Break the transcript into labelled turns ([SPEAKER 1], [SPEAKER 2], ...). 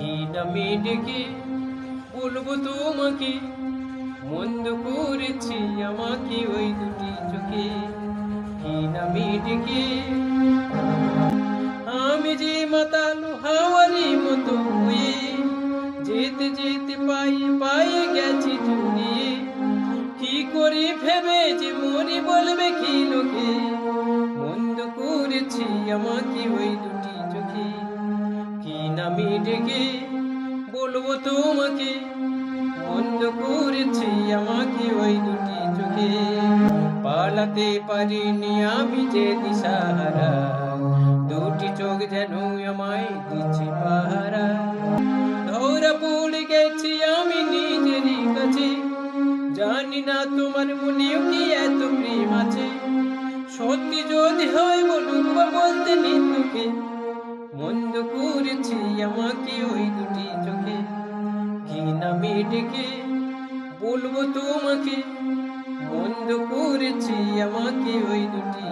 [SPEAKER 1] কি নামে ডেকে বলবো তোমাকে, মন্দ করেছি আমাকে ওই দুটি চোখে। কি নামে ডেকে আমি যে মাতাল হাওয়ারি মতো হয়ে যেতে যেতে পায়ে পায়ে গেছি জড়িয়ে। কি করি ভেবে যে মরি বলবে কি লোকে, মন্দ করেছি আমাকে ওই দুটি চোখে। কি নামে ডেকে বলবো তোমাকে, মন্দ করেছি আমাকে ওই দুটি চোখে। পালাতে পারিনি আমি যে দিশাহারা, দুটি চোখ যেন আমায় দিচ্ছে পাহারা। ধরা পড়ে গেছি আমি নিজেরই কাছে, জানি না তোমার মনেও কি এত প্রেম আছে। সত্যি যদি হয় বলুক বা বলতে নিন্দুকে, মন্দ করেছি আমাকে ওই দুটি চোখে। কি নামে ডেকে বলবো তোমাকে, মন্দ করেছি আমাকে ওই দুটি